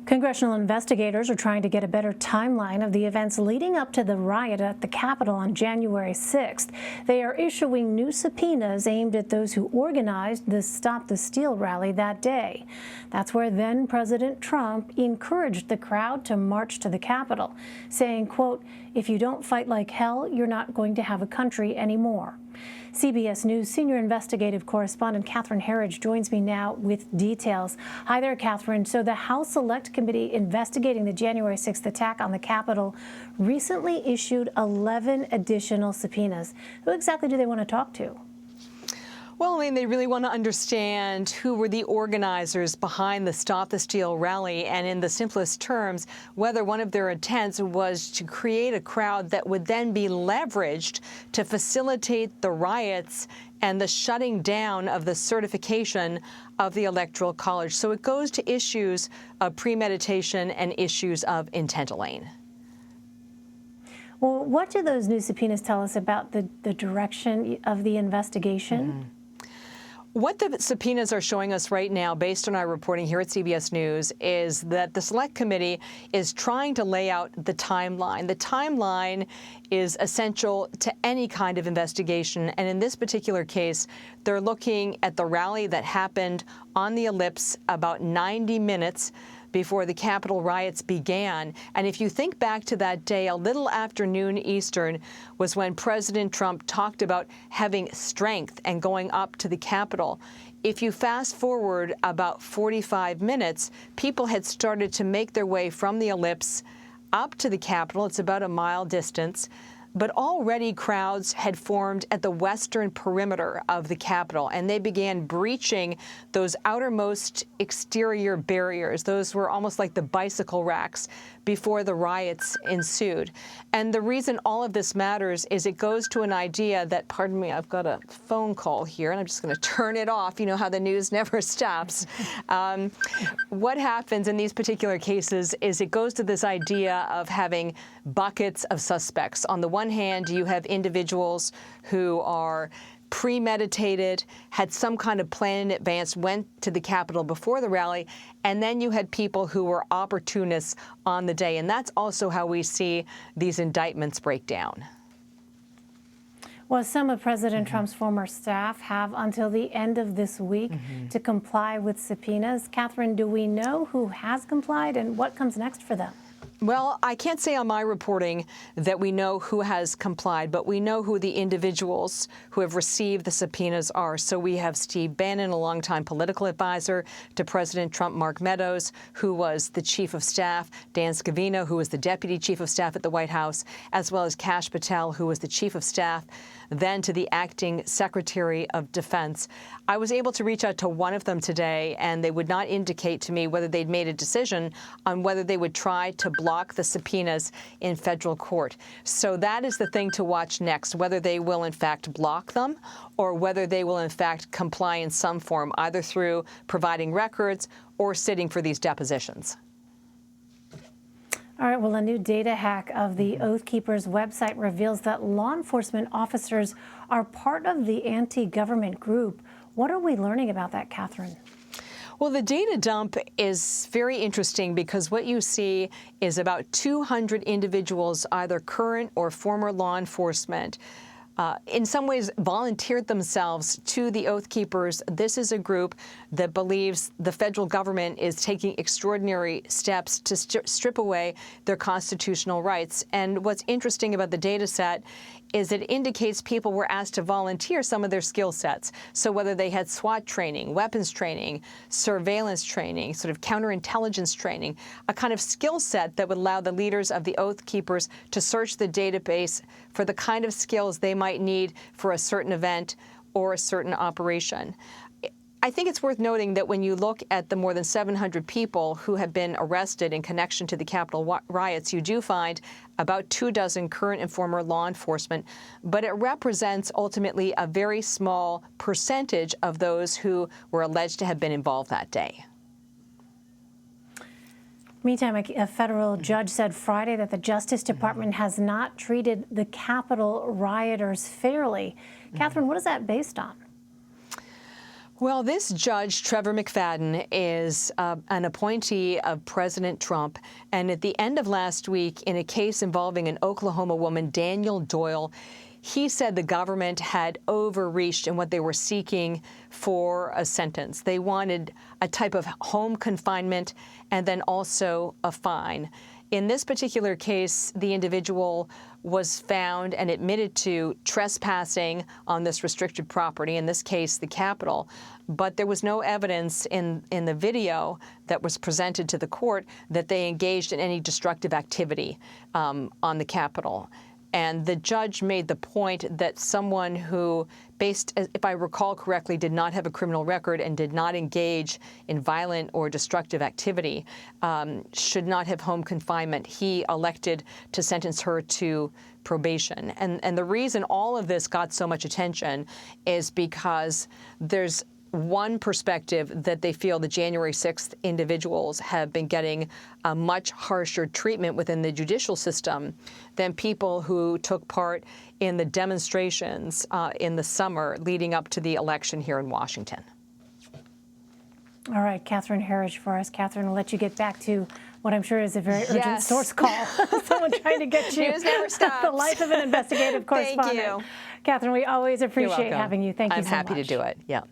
Congressional investigators are trying to get a better timeline of the events leading up to the riot at the Capitol on January 6th. They are issuing new subpoenas aimed at those who organized the Stop the Steal rally that day. That's where then President Trump encouraged the crowd to march to the Capitol, saying, quote, "If you don't fight like hell, you're not going to have a country anymore." CBS News senior investigative correspondent Catherine Herridge joins me now with details. Hi there, Catherine. So the House Select Committee investigating the January 6th attack on the Capitol recently issued 11 additional subpoenas. Who exactly do they want to talk to? Well, Elaine, they really want to understand who were the organizers behind the Stop the Steal rally, and in the simplest terms, whether one of their intents was to create a crowd that would then be leveraged to facilitate the riots and the shutting down of the certification of the Electoral College. So it goes to issues of premeditation and issues of intent, Elaine. Well, what do those new subpoenas tell us about the direction of the investigation? What the subpoenas are showing us right now, based on our reporting here at CBS News, is that the Select Committee is trying to lay out the timeline. The timeline is essential to any kind of investigation, and in this particular case, they're looking at the rally that happened on the Ellipse about 90 minutes before the Capitol riots began. And if you think back to that day, a little after noon Eastern was when President Trump talked about having strength and going up to the Capitol. If you fast forward about 45 minutes, people had started to make their way from the Ellipse up to the Capitol. It's about a mile distance. But already crowds had formed at the western perimeter of the Capitol, and they began breaching those outermost exterior barriers. Those were almost like the bicycle racks before the riots ensued. And the reason all of this matters is it goes to an idea that, pardon me, I've got a phone call here, and I'm just going to turn it off. You know how the news never stops. What happens in these particular cases is it goes to this idea of having buckets of suspects. On the one hand, you have individuals who are premeditated, had some kind of plan in advance, went to the Capitol before the rally, and then you had people who were opportunists on the day. And that's also how we see these indictments break down. Well, some of President Trump's former staff have until the end of this week to comply with subpoenas. Catherine, do we know who has complied and what comes next for them? Well, I can't say on my reporting that we know who has complied, but we know who the individuals who have received the subpoenas are. So we have Steve Bannon, a longtime political advisor to President Trump, Mark Meadows, who was the chief of staff, Dan Scavino, who was the deputy chief of staff at the White House, as well as Kash Patel, who was the chief of staff then to the acting Secretary of Defense. I was able to reach out to one of them today, and they would not indicate to me whether they'd made a decision on whether they would try to block the subpoenas in federal court. So that is the thing to watch next, whether they will in fact block them or whether they will in fact comply in some form, either through providing records or sitting for these depositions. All right, well, a new data hack of the Oath Keepers website reveals that law enforcement officers are part of the anti-government group. What are we learning about that, Catherine? Well, the data dump is very interesting because what you see is about 200 individuals, either current or former law enforcement, in some ways volunteered themselves to the Oath Keepers. This is a group that believes the federal government is taking extraordinary steps to strip away their constitutional rights. And what's interesting about the data set is it indicates people were asked to volunteer some of their skill sets. So whether they had SWAT training, weapons training, surveillance training, sort of counterintelligence training, a kind of skill set that would allow the leaders of the Oath Keepers to search the database for the kind of skills they might need for a certain event or a certain operation. I think it's worth noting that when you look at the more than 700 people who have been arrested in connection to the Capitol riots, you do find about 24 current and former law enforcement, but it represents ultimately a very small percentage of those who were alleged to have been involved that day. Meantime, a federal judge said Friday that the Justice Department has not treated the Capitol rioters fairly. Catherine, what is that based on? Well, this judge, Trevor McFadden, is an appointee of President Trump. And at the end of last week, in a case involving an Oklahoma woman, Daniel Doyle, he said the government had overreached in what they were seeking for a sentence. They wanted a type of home confinement and then also a fine. In this particular case, the individual was found and admitted to trespassing on this restricted property, in this case, the Capitol. But there was no evidence in the video that was presented to the court that they engaged in any destructive activity on the Capitol. And the judge made the point that someone who, if I recall correctly, did not have a criminal record and did not engage in violent or destructive activity should not have home confinement. He elected to sentence her to probation. And the reason all of this got so much attention is because there's one perspective that they feel the January 6th individuals have been getting a much harsher treatment within the judicial system than people who took part in the demonstrations in the summer leading up to the election here in Washington. All right, Catherine Herridge for us. Catherine, I'll let you get back to what I'm sure is a very urgent source call. Someone trying to get you News never stops. The life of an investigative correspondent. Thank you. Catherine, we always appreciate You're welcome. having you. Thank you so much. I'm happy to do it. Yeah.